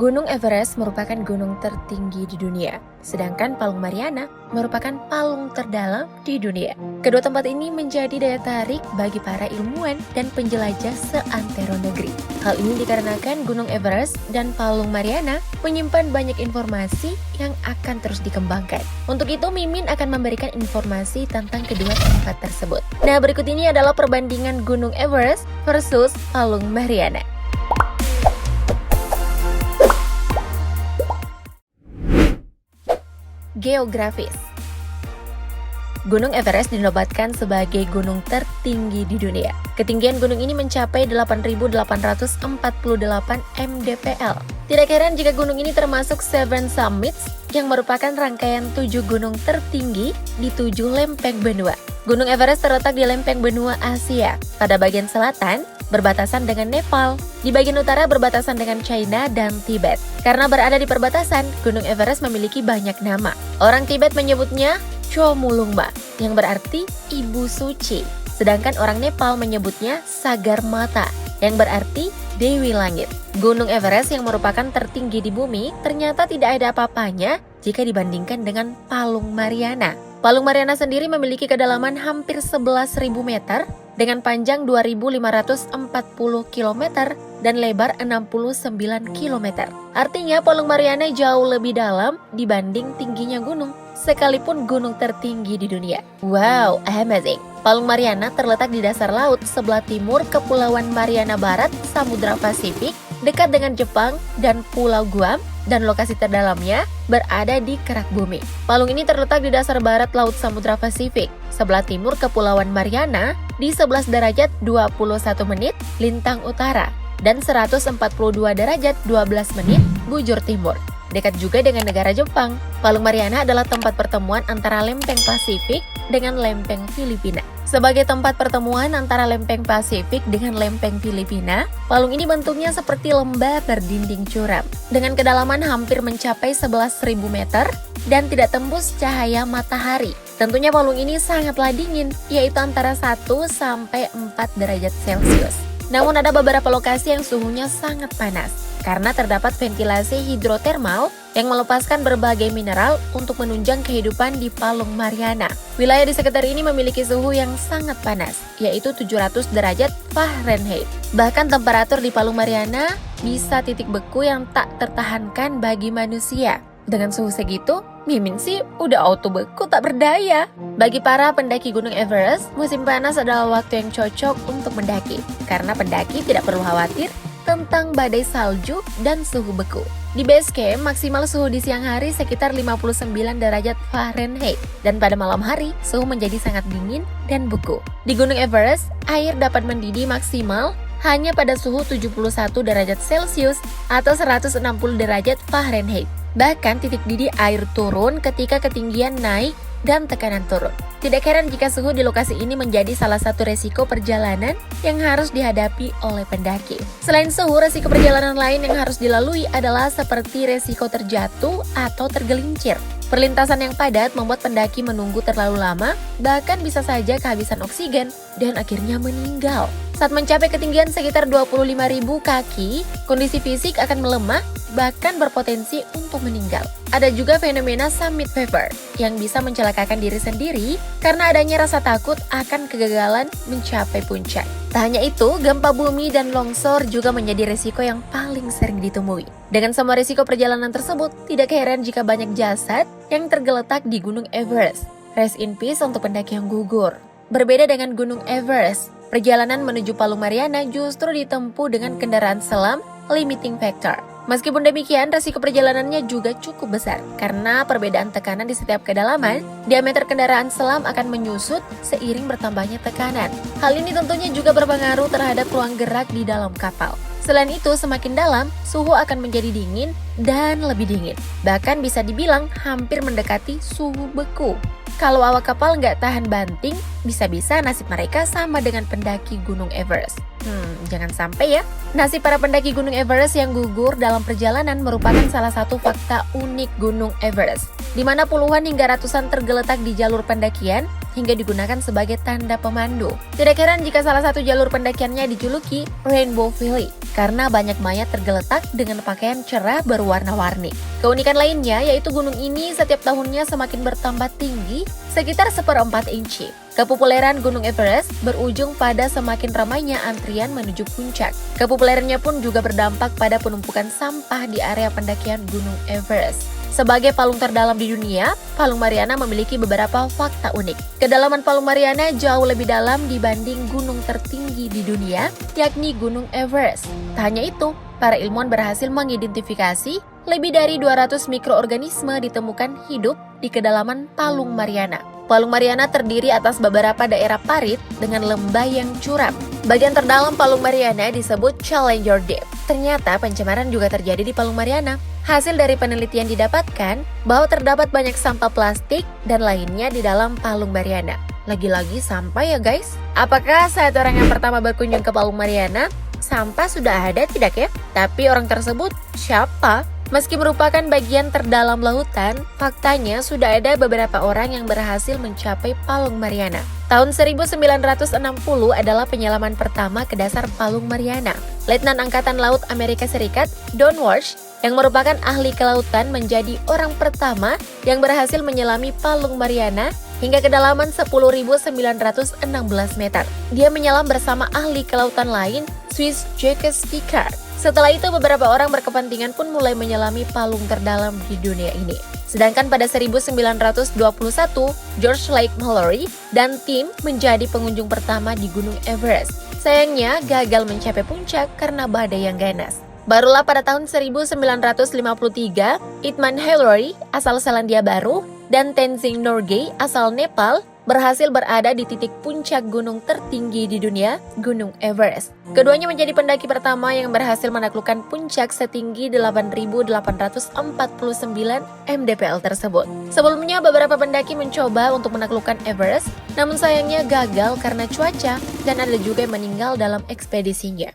Gunung Everest merupakan gunung tertinggi di dunia, sedangkan Palung Mariana merupakan palung terdalam di dunia. Kedua tempat ini menjadi daya tarik bagi para ilmuwan dan penjelajah seantero negeri. Hal ini dikarenakan Gunung Everest dan Palung Mariana menyimpan banyak informasi yang akan terus dikembangkan. Untuk itu, Mimin akan memberikan informasi tentang kedua tempat tersebut. Nah, berikut ini adalah perbandingan Gunung Everest versus Palung Mariana. Geografis. Gunung Everest dinobatkan sebagai gunung tertinggi di dunia. Ketinggian gunung ini mencapai 8.848 mdpl. Tidak heran jika gunung ini termasuk Seven Summits yang merupakan rangkaian 7 gunung tertinggi di 7 lempeng benua. Gunung Everest terletak di lempeng benua Asia. Pada bagian selatan, berbatasan dengan Nepal. Di bagian utara berbatasan dengan China dan Tibet. Karena berada di perbatasan, Gunung Everest memiliki banyak nama. Orang Tibet menyebutnya Chomolungma, yang berarti Ibu Suci. Sedangkan orang Nepal menyebutnya Sagarmatha, yang berarti Dewi Langit. Gunung Everest yang merupakan tertinggi di bumi ternyata tidak ada apa-apanya jika dibandingkan dengan Palung Mariana. Palung Mariana sendiri memiliki kedalaman hampir 11.000 meter dengan panjang 2.540 km dan lebar 69 km. Artinya Palung Mariana jauh lebih dalam dibanding tingginya gunung, sekalipun gunung tertinggi di dunia. Wow, amazing! Palung Mariana terletak di dasar laut sebelah timur Kepulauan Mariana Barat, Samudra Pasifik, dekat dengan Jepang dan Pulau Guam, dan lokasi terdalamnya berada di kerak bumi. Palung ini terletak di dasar barat Laut Samudra Pasifik, sebelah timur Kepulauan Mariana, di 11 derajat 21 menit lintang utara, dan 142 derajat 12 menit bujur timur. Dekat juga dengan negara Jepang. Palung Mariana adalah tempat pertemuan antara lempeng Pasifik dengan lempeng Filipina. Sebagai tempat pertemuan antara lempeng Pasifik dengan lempeng Filipina, palung ini bentuknya seperti lembah berdinding curam, dengan kedalaman hampir mencapai 11.000 meter dan tidak tembus cahaya matahari. Tentunya palung ini sangatlah dingin, yaitu antara 1 sampai 4 derajat Celcius. Namun ada beberapa lokasi yang suhunya sangat panas, karena terdapat ventilasi hidrotermal yang melepaskan berbagai mineral untuk menunjang kehidupan di Palung Mariana. Wilayah di sekitar ini memiliki suhu yang sangat panas, yaitu 700 derajat Fahrenheit. Bahkan temperatur di Palung Mariana bisa titik beku yang tak tertahankan bagi manusia. Dengan suhu segitu, Mimin sih udah auto beku tak berdaya. Bagi para pendaki Gunung Everest, musim panas adalah waktu yang cocok untuk mendaki, karena pendaki tidak perlu khawatir tentang badai salju dan suhu beku. Di base camp, maksimal suhu di siang hari sekitar 59 derajat Fahrenheit, dan pada malam hari, suhu menjadi sangat dingin dan beku. Di Gunung Everest, air dapat mendidih maksimal hanya pada suhu 71 derajat Celcius atau 160 derajat Fahrenheit. Bahkan titik didih air turun ketika ketinggian naik dan tekanan turun. Tidak heran jika suhu di lokasi ini menjadi salah satu resiko perjalanan yang harus dihadapi oleh pendaki. Selain suhu, resiko perjalanan lain yang harus dilalui adalah seperti resiko terjatuh atau tergelincir. Perlintasan yang padat membuat pendaki menunggu terlalu lama, bahkan bisa saja kehabisan oksigen dan akhirnya meninggal. Saat mencapai ketinggian sekitar 25.000 kaki, kondisi fisik akan melemah, bahkan berpotensi untuk meninggal. Ada juga fenomena summit fever yang bisa mencelakakan diri sendiri karena adanya rasa takut akan kegagalan mencapai puncak. Tak hanya itu, gempa bumi dan longsor juga menjadi resiko yang paling sering ditemui. Dengan semua resiko perjalanan tersebut, tidak heran jika banyak jasad yang tergeletak di Gunung Everest. Rest in peace untuk pendaki yang gugur. Berbeda dengan Gunung Everest, perjalanan menuju Palung Mariana justru ditempuh dengan kendaraan selam limiting factor. Meskipun demikian, resiko perjalanannya juga cukup besar karena perbedaan tekanan di setiap kedalaman, diameter kendaraan selam akan menyusut seiring bertambahnya tekanan. Hal ini tentunya juga berpengaruh terhadap ruang gerak di dalam kapal. Selain itu, semakin dalam, suhu akan menjadi dingin dan lebih dingin. Bahkan bisa dibilang hampir mendekati suhu beku. Kalau awak kapal nggak tahan banting, bisa-bisa nasib mereka sama dengan pendaki Gunung Everest. Jangan sampai ya. Nasib para pendaki Gunung Everest yang gugur dalam perjalanan merupakan salah satu fakta unik Gunung Everest, di mana puluhan hingga ratusan tergeletak di jalur pendakian hingga digunakan sebagai tanda pemandu. Tidak heran jika salah satu jalur pendakiannya dijuluki Rainbow Valley, karena banyak mayat tergeletak dengan pakaian cerah berwarna-warni. Keunikan lainnya yaitu gunung ini setiap tahunnya semakin bertambah tinggi sekitar 1/4 inci. Kepopuleran Gunung Everest berujung pada semakin ramainya antrian menuju puncak. Kepopulerannya pun juga berdampak pada penumpukan sampah di area pendakian Gunung Everest. Sebagai palung terdalam di dunia, Palung Mariana memiliki beberapa fakta unik. Kedalaman Palung Mariana jauh lebih dalam dibanding gunung tertinggi di dunia, yakni Gunung Everest. Tak hanya itu, para ilmuwan berhasil mengidentifikasi lebih dari 200 mikroorganisme ditemukan hidup di kedalaman Palung Mariana. Palung Mariana terdiri atas beberapa daerah parit dengan lembah yang curam. Bagian terdalam Palung Mariana disebut Challenger Deep. Ternyata pencemaran juga terjadi di Palung Mariana. Hasil dari penelitian didapatkan bahwa terdapat banyak sampah plastik dan lainnya di dalam Palung Mariana. Lagi-lagi sampah ya guys. Apakah saat orang yang pertama berkunjung ke Palung Mariana, sampah sudah ada tidak ya? Tapi orang tersebut siapa? Meski merupakan bagian terdalam lautan, faktanya sudah ada beberapa orang yang berhasil mencapai Palung Mariana. Tahun 1960 adalah penyelaman pertama ke dasar Palung Mariana. Letnan Angkatan Laut Amerika Serikat, Don Walsh, yang merupakan ahli kelautan menjadi orang pertama yang berhasil menyelami Palung Mariana hingga kedalaman 10.916 meter. Dia menyelam bersama ahli kelautan lain, Swiss Jacques Piccard. Setelah itu beberapa orang berkepentingan pun mulai menyelami palung terdalam di dunia ini. Sedangkan pada 1921, George Lake Mallory dan tim menjadi pengunjung pertama di Gunung Everest. Sayangnya gagal mencapai puncak karena badai yang ganas. Barulah pada tahun 1953, Edmund Hillary asal Selandia Baru dan Tenzing Norgay asal Nepal berhasil berada di titik puncak gunung tertinggi di dunia, Gunung Everest. Keduanya menjadi pendaki pertama yang berhasil menaklukkan puncak setinggi 8.849 mdpl tersebut. Sebelumnya beberapa pendaki mencoba untuk menaklukkan Everest, namun sayangnya gagal karena cuaca dan ada juga yang meninggal dalam ekspedisinya.